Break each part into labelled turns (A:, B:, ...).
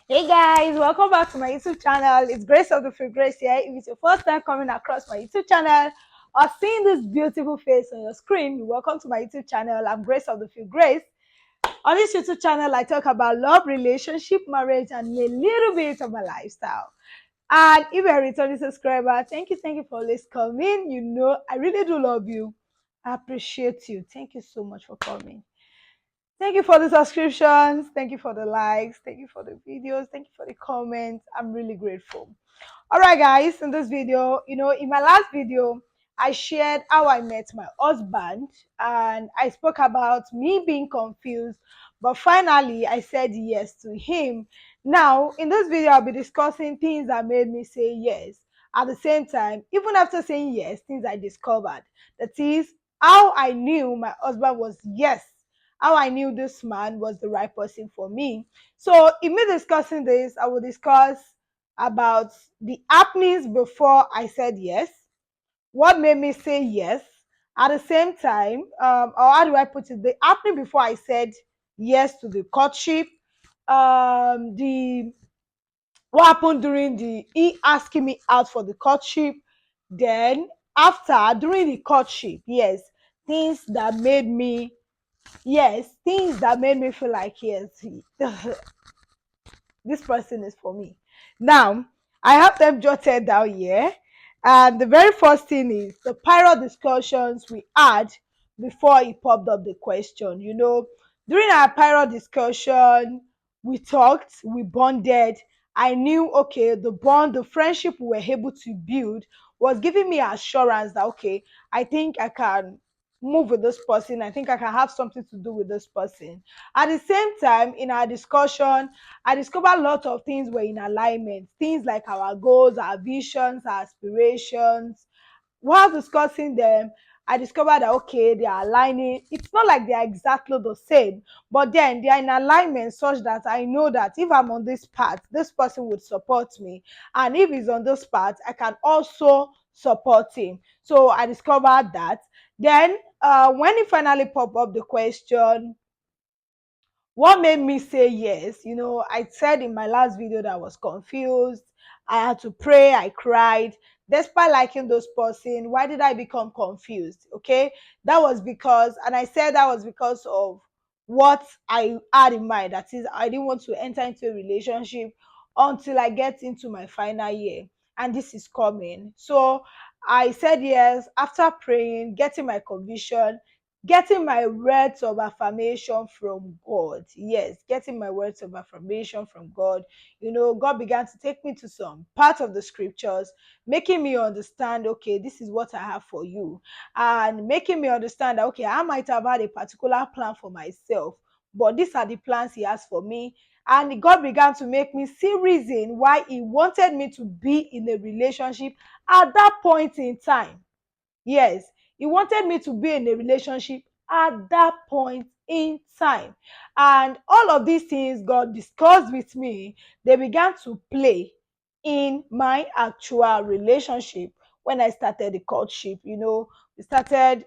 A: Hey guys, welcome back to my YouTube channel. It's Grace of the Free Grace here. If it's your first time coming across my YouTube channel or seeing this beautiful face on your screen, welcome to my YouTube channel. I'm Grace of the Free Grace. On this YouTube channel, I talk about love, relationship, marriage, and a little bit of my lifestyle. And if you're a returning subscriber, thank you for always coming. You know, I really do love you. I appreciate you. Thank you so much for coming. Thank you for the subscriptions. Thank you for the likes. Thank you for the videos. Thank you for the comments. I'm really grateful. All right, guys, in this video, in my last video, I shared how I met my husband and I spoke about me being confused, but finally I said yes to him. Now, in this video, I'll be discussing things that made me say yes. At the same time, even after saying yes, things I discovered. That is how I knew my husband was yes, how I knew this man was the right person for me. So, in me discussing this, I will discuss about the happenings before I said yes, what made me say yes. At the same time, or how do I put it? The happening before I said yes to the courtship, the what happened during the he asking me out for the courtship, then after during the courtship, yes, things that made me things that made me feel like yes, this person is for me. Now, I have them jotted down here. And the very first thing is the prior discussions we had before he popped up the question. During our prior discussion, we talked, we bonded. I knew, okay, the bond, the friendship we were able to build was giving me assurance that, okay, I think I can move with this person. I think I can have something to do with this person. At the same time, in our discussion, I discovered a lot of things were in alignment. Things like our goals, our visions, our aspirations. While discussing them, I discovered that okay, they are aligning. It's not like they are exactly the same, but then they are in alignment such that I know that if I'm on this path, this person would support me. And if he's on this path, I can also support him. So I discovered that. Then when he finally popped up the question, what made me say yes? I said in my last video that I was confused. I had to pray, I cried. Despite liking those person, why did I become confused? Okay, that was because, and I said that was because of what I had in mind. That is, I didn't want to enter into a relationship until I get into my final year, and this is coming. So I said yes after praying, getting my conviction, getting my words of affirmation from God. Yes, getting my words of affirmation from God. God began to take me to some part of the scriptures, making me understand, okay, this is what I have for you. And making me understand that, okay, I might have had a particular plan for myself, but these are the plans He has for me. And God began to make me see reason why He wanted me to be in a relationship at that point in time. Yes, he wanted me to be in a relationship at that point in time. And all of these things God discussed with me, they began to play in my actual relationship when I started the courtship. We started,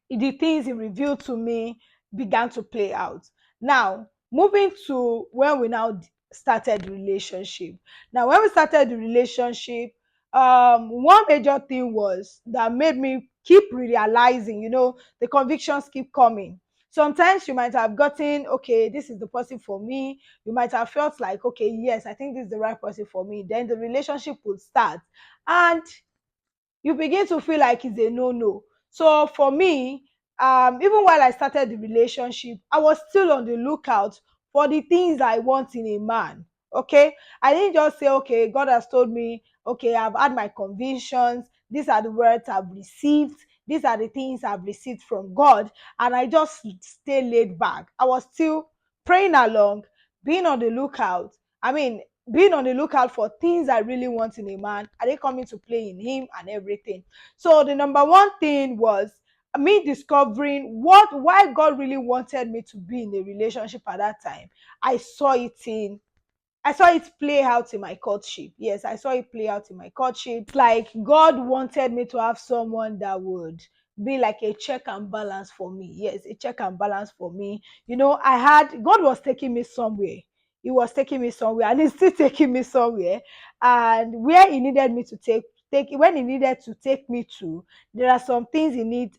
A: the things he revealed to me began to play out. Now, moving to when we now started the relationship. Now, when we started the relationship, one major thing was that made me keep realizing, the convictions keep coming. Sometimes you might have gotten, okay, this is the person for me. You might have felt like, okay, yes, I think this is the right person for me. Then the relationship would start. And you begin to feel like it's a no-no. So for me, even while I started the relationship, I was still on the lookout for the things I want in a man. Okay, I didn't just say, okay, God has told me, okay, I've had my convictions, these are the words I've received, these are the things I've received from God, and I just stay laid back. I was still praying along, being on the lookout. I mean, being on the lookout for things I really want in a man. Are they coming to play in him and everything? So the number one thing was me discovering why God really wanted me to be in a relationship at that time. I saw it in I saw it play out in my courtship. Yes, I saw it play out in my courtship. It's like God wanted me to have someone that would be like a check and balance for me. Yes, a check and balance for me. I had God was taking me somewhere. he was taking me somewhere, and he's still taking me somewhere. And where he needed me to take when he needed to take me to, there are some things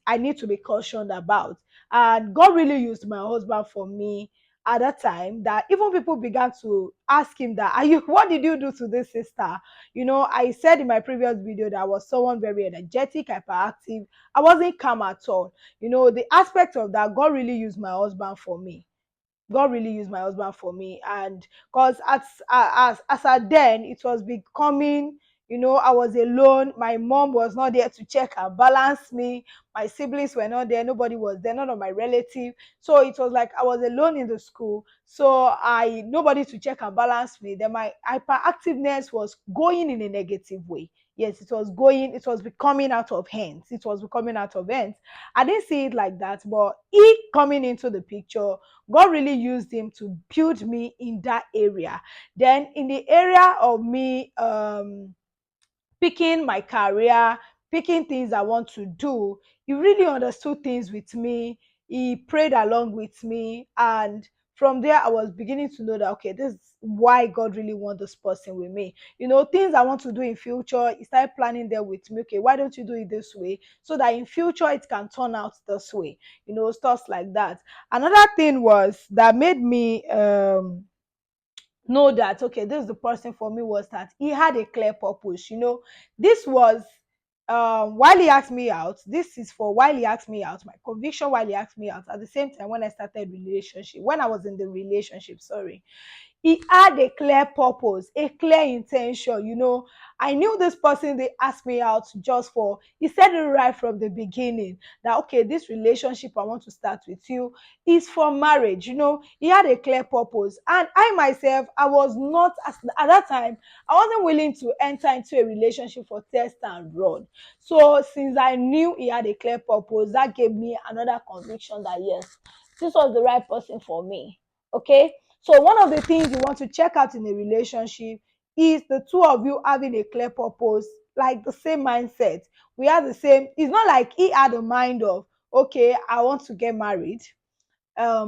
A: I need to be cautioned about. And God really used my husband for me at that time, that even people began to ask him that, are you what did you do to this sister? I said in my previous video that I was someone very energetic, hyperactive. I wasn't calm at all. The aspect of that, God really used my husband for me. God really used my husband for me. And because as at then, it was becoming, I was alone. My mom was not there to check and balance me. My siblings were not there. Nobody was there, none of my relative. So it was like I was alone in the school. So I nobody to check and balance me. Then my hyperactiveness was going in a negative way. Yes, it was becoming out of hands. It was becoming out of hands. I didn't see it like that, but he coming into the picture, God really used him to build me in that area. Then in the area of me picking my career, picking things I want to do, he really understood things with me. He prayed along with me. And from there, I was beginning to know that, okay, this is why God really wants this person with me. Things I want to do in future, he started planning there with me. Okay, why don't you do it this way? So that in future, it can turn out this way. Stuff like that. Another thing was that made me know that, okay, this is the person for me, was that he had a clear purpose. This was while he asked me out. This is for while he asked me out, my conviction while he asked me out. At the same time, when I started relationship, when I was in the relationship, sorry, he had a clear purpose, a clear intention. I knew this person they asked me out just for. He said it right from the beginning that, okay, this relationship I want to start with you is for marriage. He had a clear purpose. And I myself, I was not, at that time, I wasn't willing to enter into a relationship for test and run. So since I knew he had a clear purpose, that gave me another conviction that, yes, this was the right person for me. Okay. So one of the things you want to check out in a relationship is the two of you having a clear purpose, like the same mindset. We have the same. It's not like he had a mind of, okay, I want to get married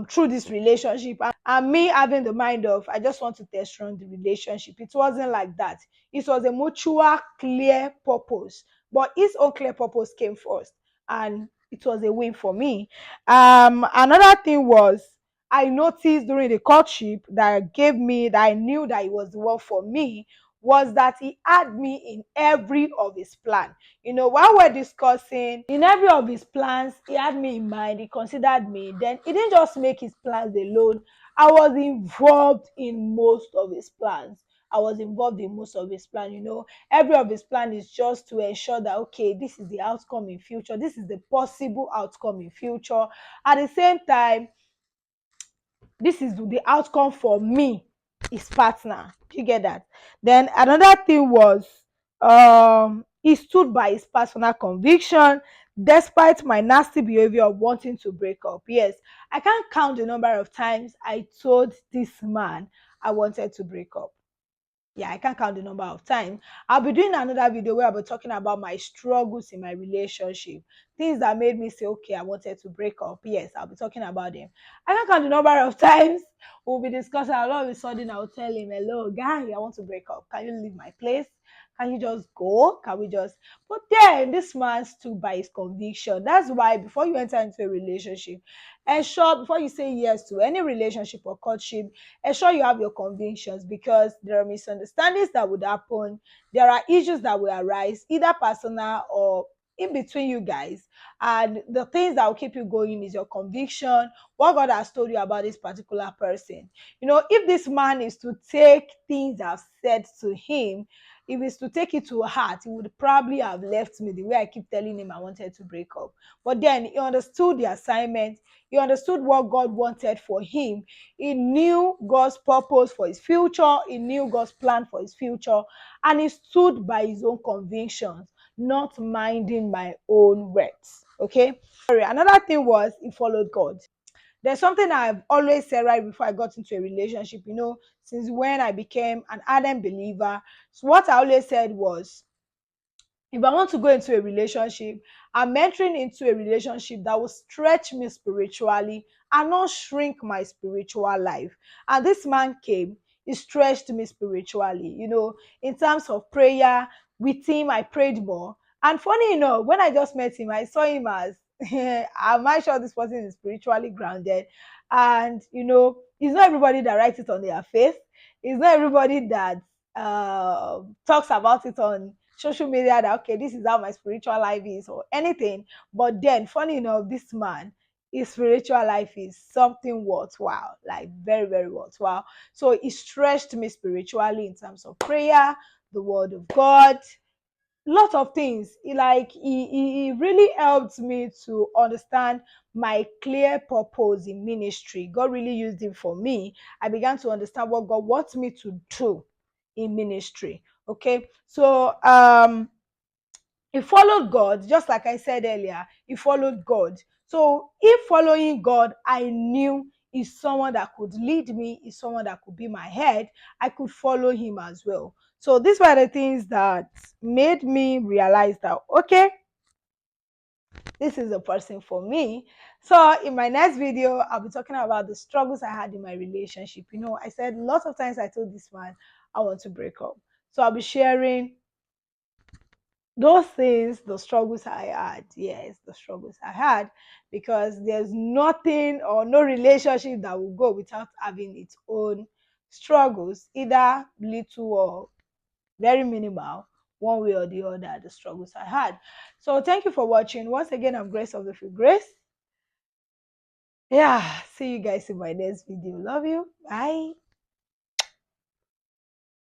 A: through this relationship, and me having the mind of, I just want to test run the relationship. It wasn't like that. It was a mutual clear purpose, but his own clear purpose came first, and it was a win for me. Another thing was, I noticed during the courtship that gave me that I knew that it was the one for me, was that he had me in every of his plan. While we're discussing, in every of his plans, he had me in mind, he considered me. Then he didn't just make his plans alone. I was involved in most of his plans. I was involved in most of his plan. Every of his plan is just to ensure that, okay, this is the outcome in future. This is the possible outcome in future. At the same time, this is the outcome for me, his partner. Do you get that? Then another thing was, he stood by his personal conviction despite my nasty behavior of wanting to break up. Yes, I can't count the number of times I told this man I wanted to break up. Yeah, I can't count the number of times. I'll be doing another video where I'll be talking about my struggles in my relationship, things that made me say, okay, I wanted to break up. Yes, I'll be talking about them. I can't count the number of times we'll be discussing, and all of a sudden I'll tell him, hello, guy, I want to break up. Can you leave my place? Can you just go? Can we just? But then this man stood by his conviction. That's why before you enter into a relationship, ensure before you say yes to any relationship or courtship, ensure you have your convictions, because there are misunderstandings that would happen. There are issues that will arise, either personal or in between you guys. And the things that will keep you going is your conviction, what God has told you about this particular person. If this man is to take things I've said to him, if he's to take it to heart, he would probably have left me the way I keep telling him I wanted to break up. But then he understood the assignment. He understood what God wanted for him. He knew God's purpose for his future. He knew God's plan for his future. And he stood by his own convictions, not minding my own words. Okay? Sorry. Another thing was, he followed God. There's something I've always said right before I got into a relationship, since when I became an ardent believer. So what I always said was, if I want to go into a relationship, I'm entering into a relationship that will stretch me spiritually and not shrink my spiritual life. And this man came. it stretched me spiritually. In terms of prayer, with him, I prayed more. And funny enough, when I just met him, I saw him as, am I sure this person is spiritually grounded? And, it's not everybody that writes it on their face. It's not everybody that talks about it on social media that, okay, this is how my spiritual life is or anything. But then, funny enough, this man, his spiritual life is something worthwhile, like very, very worthwhile. So it stretched me spiritually in terms of prayer, the word of God, lot of things. He really helped me to understand my clear purpose in ministry. God really used it for me. I began to understand what God wants me to do in ministry. Okay, so he followed God, just like I said earlier. He followed God. So if following God, I knew is someone that could lead me, is someone that could be my head, I could follow him as well. So these were the things that made me realize that, okay, this is a person for me. So in my next video, I'll be talking about the struggles I had in my relationship. I said lots of times I told this man I want to break up. So I'll be sharing those things, the struggles I had. Yes, the struggles I had, because there's nothing or no relationship that will go without having its own struggles, either little or very minimal, one way or the other, the struggles I had. So thank you for watching. Once again, I'm Grace of the Free Grace. Yeah, see you guys in my next video. Love you. Bye.